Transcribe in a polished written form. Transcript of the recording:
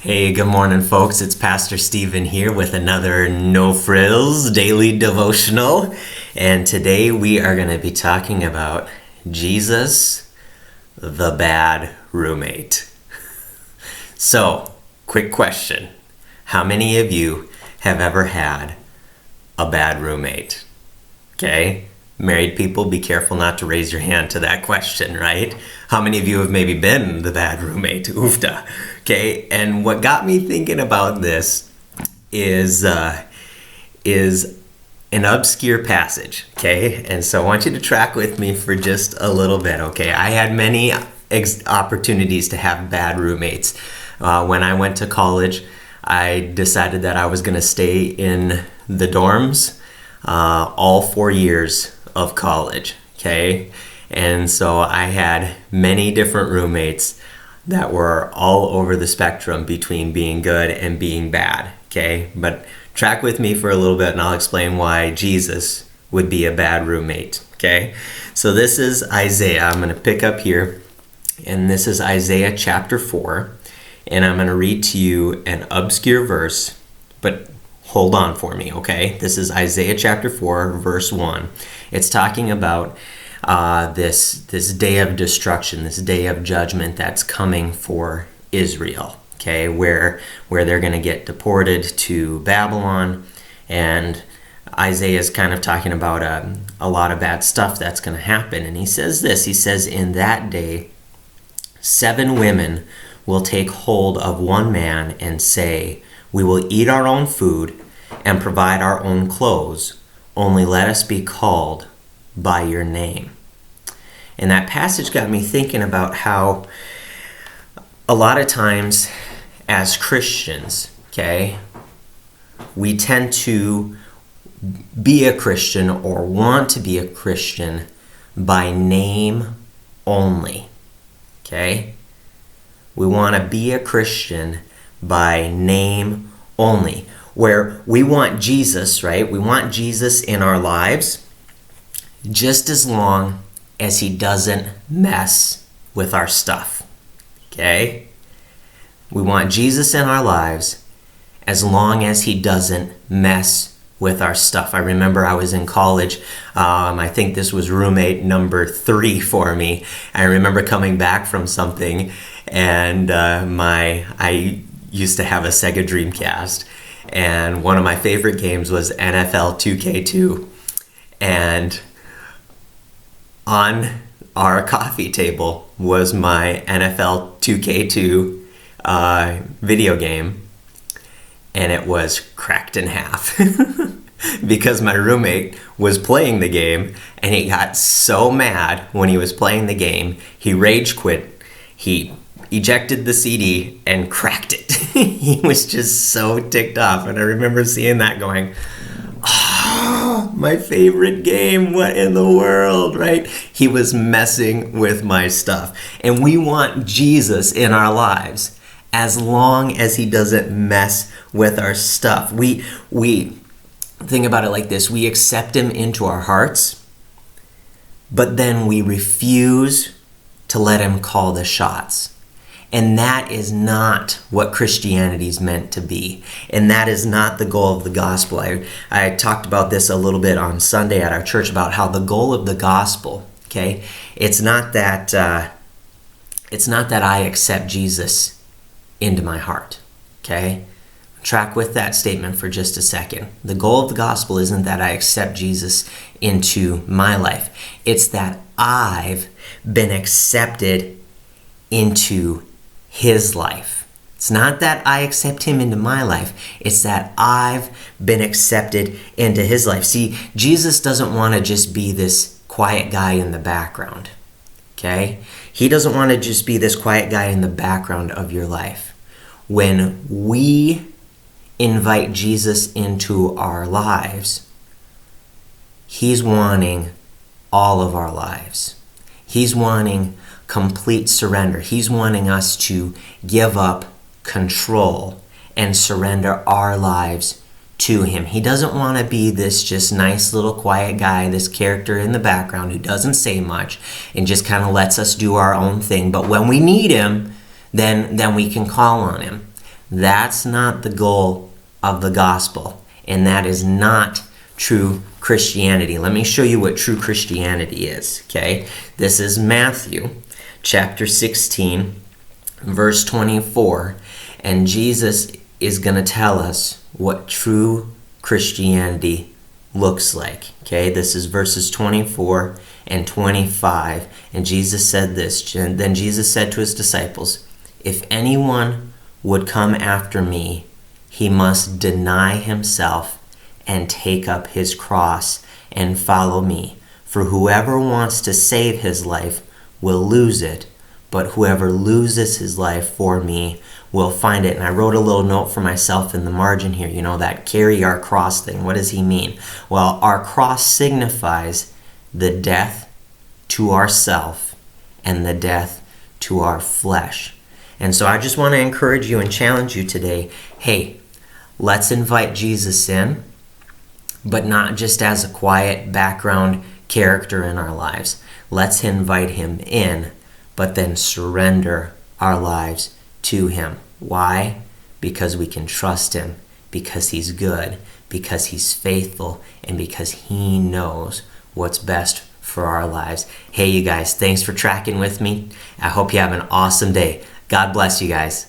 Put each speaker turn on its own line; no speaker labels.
Hey, good morning, folks. It's Pastor Stephen here with another No Frills daily devotional. And today we are going to be talking about Jesus, the bad roommate. So, quick question. How many of you have ever had a bad roommate? Okay? Married people, be careful not to raise your hand to that question, right? How many of you have maybe been the bad roommate? Oofda. Okay, and what got me thinking about this is an obscure passage, okay? And so I want you to track with me for just a little bit, okay? I had many opportunities to have bad roommates. When I went to college, I decided that I was going to stay in the dorms all 4 years of college, okay? And so I had many different roommates that were all over the spectrum between being good and being bad, okay? But track with me for a little bit and I'll explain why Jesus would be a bad roommate, okay? So this is Isaiah. I'm going to pick up here, and this is Isaiah chapter 4, and I'm going to read to you an obscure verse, but hold on for me, okay? This is Isaiah chapter 4, verse 1. It's talking about this day of destruction, this day of judgment that's coming for Israel, okay? Where they're going to get deported to Babylon, and Isaiah is kind of talking about a lot of bad stuff that's going to happen. And he says this, he says, "In that day, 7 women will take hold of one man and say, 'We will eat our own food and provide our own clothes. Only let us be called by your name.'" And that passage got me thinking about how a lot of times as Christians, okay, we tend to be a Christian or want to be a Christian by name only, okay? We want to be a Christian by name only, where we want Jesus, right? We want Jesus in our lives just as long as he doesn't mess with our stuff, okay? We want Jesus in our lives as long as he doesn't mess with our stuff. I remember I was in college. I think this was roommate number 3 for me. I remember coming back from something, and I used to have a Sega Dreamcast, and one of my favorite games was NFL 2K2. And on our coffee table was my NFL 2K2 video game, and it was cracked in half because my roommate was playing the game, and he got so mad when he was playing the game, he rage quit, he ejected the CD and cracked it. He was just so ticked off, and I remember seeing that going, "Oh, my favorite game, what in the world," right? He was messing with my stuff. And we want Jesus in our lives as long as he doesn't mess with our stuff. We think about it like this. We accept him into our hearts, but then we refuse to let him call the shots. And that is not what Christianity is meant to be. And that is not the goal of the gospel. I talked about this a little bit on Sunday at our church about how the goal of the gospel, okay, it's not that I accept Jesus into my heart, okay? Track with that statement for just a second. The goal of the gospel isn't that I accept Jesus into my life. It's that I've been accepted into his life. It's not that I accept him into my life. It's that I've been accepted into his life. See, Jesus doesn't want to just be this quiet guy in the background, okay? He doesn't want to just be this quiet guy in the background of your life. When we invite Jesus into our lives, he's wanting all of our lives. He's wanting complete surrender. He's wanting us to give up control and surrender our lives to him. He doesn't want to be this just nice little quiet guy, this character in the background who doesn't say much and just kind of lets us do our own thing. But when we need him, then we can call on him. That's not the goal of the gospel, and that is not true Christianity. Let me show you what true Christianity is, okay? This is Matthew chapter 16, verse 24, and Jesus is going to tell us what true Christianity looks like, okay? This is verses 24 and 25, and Jesus said this, and then Jesus said to his disciples, "If anyone would come after me, he must deny himself and take up his cross and follow me. For whoever wants to save his life will lose it, but whoever loses his life for me will find it." And I wrote a little note for myself in the margin here, that carry our cross thing. What does he mean? Well, our cross signifies the death to ourself and the death to our flesh. And so I just want to encourage you and challenge you today, hey, let's invite Jesus in, but not just as a quiet background character in our lives. Let's invite him in, but then surrender our lives to him. Why? Because we can trust him, because he's good, because he's faithful, and because he knows what's best for our lives. Hey, you guys, thanks for tracking with me. I hope you have an awesome day. God bless you guys.